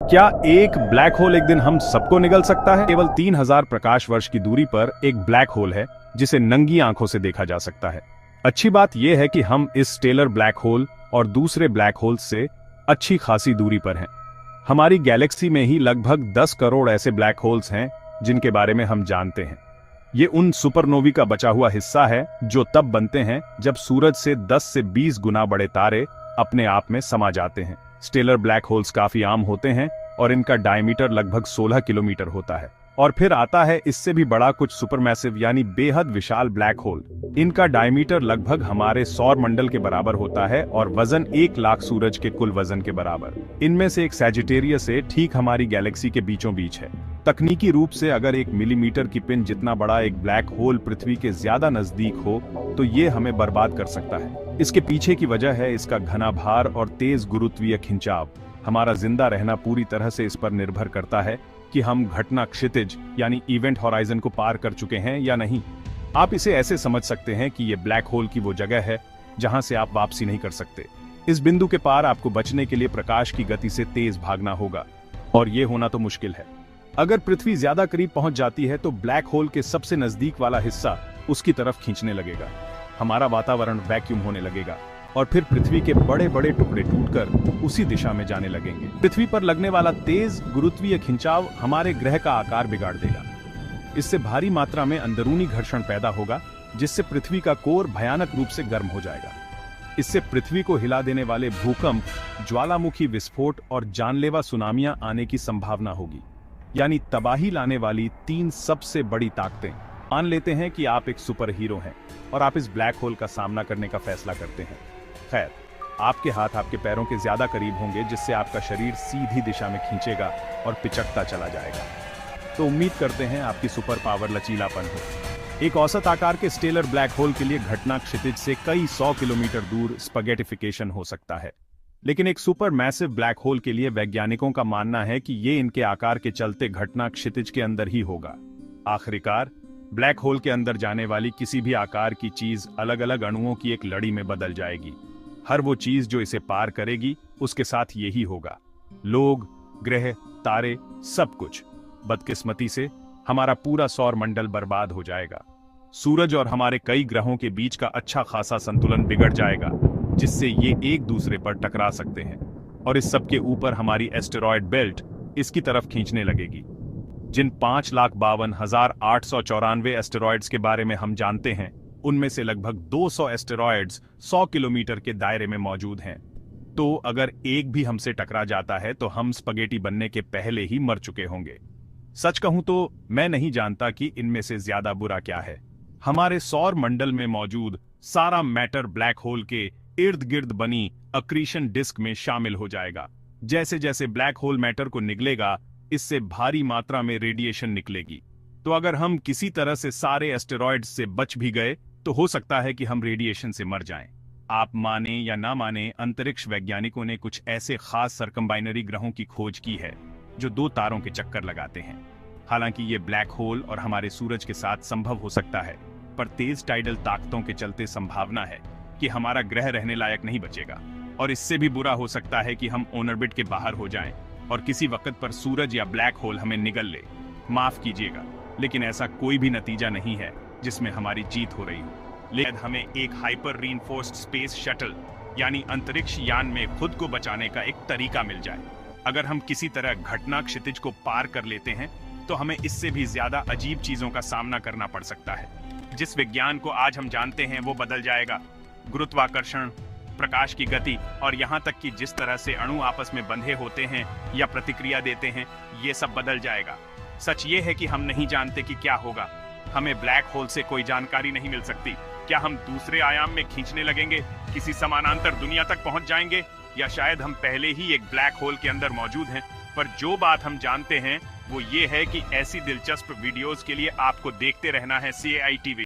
क्या एक black hole एक दिन हम सबको निगल सकता है? केवल 3000 प्रकाश वर्ष की दूरी पर एक ब्लैक होल है जिसे नंगी आंखों से देखा जा सकता है। अच्छी बात यह है कि हम इस स्टेलर ब्लैक होल और दूसरे ब्लैक होल से अच्छी खासी दूरी पर हैं। हमारी गैलेक्सी में ही लगभग 10 करोड़ ऐसे ब्लैक होल्स हैं जिनके बारे में हम जानते हैं। ये उन सुपरनोवी का बचा हुआ हिस्सा है जो तब बनते हैं जब सूरज से 10 से 20 गुना बड़े तारे अपने आप में समा जाते हैं। स्टेलर ब्लैक होल्स काफी आम होते हैं और इनका डायमीटर लगभग 16 किलोमीटर होता है। और फिर आता है इससे भी बड़ा कुछ सुपरमैसिव यानी बेहद विशाल ब्लैक होल। इनका डायमीटर लगभग हमारे सौर मंडल के बराबर होता है और वजन 1 लाख सूरज के कुल वजन के बराबर। इनमें से एक सैजिटेरियस से ठीक हमारी गैलेक्सी के बीचों बीच है। तकनीकी रूप से अगर 1 मिलीमीटर की पिन जितना बड़ा एक ब्लैक होल पृथ्वी के ज्यादा नजदीक हो तो ये हमें बर्बाद कर सकता है। इसके पीछे की वजह है इसका घना भार और तेज गुरुत्वीय खिंचाव। हमारा जिंदा रहना पूरी तरह से इस पर निर्भर करता है कि हम घटना क्षितिज यानी इवेंट हॉराइजन को पार कर चुके हैं या नहीं। आप इसे ऐसे समझ सकते हैं कि ये ब्लैक होल की वो जगह है जहां से आप वापसी नहीं कर सकते। इस बिंदु के पार आपको बचने के लिए प्रकाश की गति से तेज भागना होगा और ये होना तो मुश्किल है। अगर पृथ्वी ज्यादा करीब पहुंच जाती है तो ब्लैक होल के सबसे नजदीक वाला हिस्सा उसकी तरफ खींचने लगेगा। हमारा वातावरण वैक्यूम होने लगेगा और फिर पृथ्वी के बड़े बड़े टुकड़े टूटकर उसी दिशा में जाने लगेंगे। पृथ्वी पर लगने वाला तेज गुरुत्वीय खिंचाव हमारे ग्रह का आकार बिगाड़ देगा। इससे भारी मात्रा में अंदरूनी घर्षण पैदा होगा जिससे पृथ्वी का कोर भयानक रूप से गर्म हो जाएगा। इससे पृथ्वी को हिला देने वाले भूकंप, ज्वालामुखी विस्फोट और जानलेवा सुनामियां आने की संभावना होगी। यानी तबाही लाने वाली 3 सबसे बड़ी ताकतें। मान लेते हैं कि आप एक सुपर हीरो हैं और आप इस ब्लैक होल का सामना करने का फैसला करते हैं। खैर, आपके हाथ आपके पैरों के ज्यादा करीब होंगे जिससे आपका शरीर सीधी दिशा में खींचेगा और पिचकता चला जाएगा। तो उम्मीद करते हैं आपकी सुपर पावर लचीलापन हो। एक औसत आकार के स्टेलर ब्लैक होल के लिए घटना क्षितिज से कई 100 किलोमीटर दूर स्पगेटिफिकेशन हो सकता है, लेकिन एक सुपर मैसिव ब्लैक होल के लिए वैज्ञानिकों का मानना है कि ये इनके आकार के चलते घटना क्षितिज के अंदर ही होगा। आखिरकार ब्लैक होल के अंदर जाने वाली किसी भी आकार की चीज अलग अलग अणुओं की एक लड़ी में बदल जाएगी। हर वो चीज जो इसे पार करेगी उसके साथ यही होगा। लोग, ग्रह, तारे, सब कुछ। बदकिस्मती से हमारा पूरा सौर मंडल बर्बाद हो जाएगा। सूरज और हमारे कई ग्रहों के बीच का अच्छा खासा संतुलन बिगड़ जाएगा जिससे ये एक दूसरे पर टकरा सकते हैं और इस सब के ऊपर हमारी एस्टेरॉयड बेल्ट इसकी तरफ खींचने लगेगी। जिन 5,52,894 एस्टेरॉयड्स के बारे में हम जानते हैं उनमें से लगभग 200 एस्टेरॉयड्स 100 किलोमीटर के दायरे में मौजूद हैं। तो अगर एक भी हमसे टकरा जाता है तो हम स्पगेटी बनने के पहले ही मर चुके होंगे। सच कहूं तो मैं नहीं जानता कि इनमें से ज्यादा बुरा क्या है। हमारे सौर मंडल में मौजूद सारा मैटर ब्लैक होल के इर्द गिर्द बनी अक्रीशन डिस्क में शामिल हो जाएगा। जैसे जैसे ब्लैक होल मैटर को निगलेगा इससे भारी मात्रा में रेडिएशन निकलेगी। तो अगर हम किसी तरह से सारे एस्टेरॉयड्स से बच भी गए तो हो सकता है कि हम रेडिएशन से मर जाएं। आप माने या ना माने, अंतरिक्ष वैज्ञानिकों ने कुछ ऐसे खास सरकमबाइनरी ग्रहों की खोज की है जो 2 तारों के चक्कर लगाते हैं। हालांकि ये ब्लैक होल और हमारे सूरज के साथ संभव हो सकता है, पर तेज टाइडल ताकतों के चलते संभावना है कि हमारा ग्रह रहने लायक नहीं बचेगा। और इससे भी बुरा हो सकता है कि हम ऑर्बिट के बाहर हो जाएं और किसी वक्त पर सूरज या ब्लैक होल हमें निगल ले। माफ कीजिएगा, लेकिन ऐसा कोई भी नतीजा नहीं है जिसमें हमारी जीत हो रही हो। लेकिन हमें एक हाइपर रीइंफोर्स्ड स्पेस शटल यानी अंतरिक्ष यान में खुद को बचाने का एक तरीका मिल जाए। अगर हम किसी तरह घटना क्षितिज को पार कर लेते हैं तो हमें इससे भी ज्यादा अजीब चीजों का सामना करना पड़ सकता है। जिस विज्ञान को आज हम जानते हैं वो बदल जाएगा। गुरुत्वाकर्षण, प्रकाश की गति और यहाँ तक कि जिस तरह से अणु आपस में बंधे होते हैं या प्रतिक्रिया देते हैं, ये सब बदल जाएगा। सच ये है कि हम नहीं जानते कि क्या होगा। हमें ब्लैक होल से कोई जानकारी नहीं मिल सकती। क्या हम दूसरे आयाम में खींचने लगेंगे, किसी समानांतर दुनिया तक पहुंच जाएंगे, या शायद हम पहले ही एक ब्लैक होल के अंदर मौजूद हैं। पर जो बात हम जानते हैं वो ये है कि ऐसी दिलचस्प वीडियोस के लिए आपको देखते रहना है CAI TV।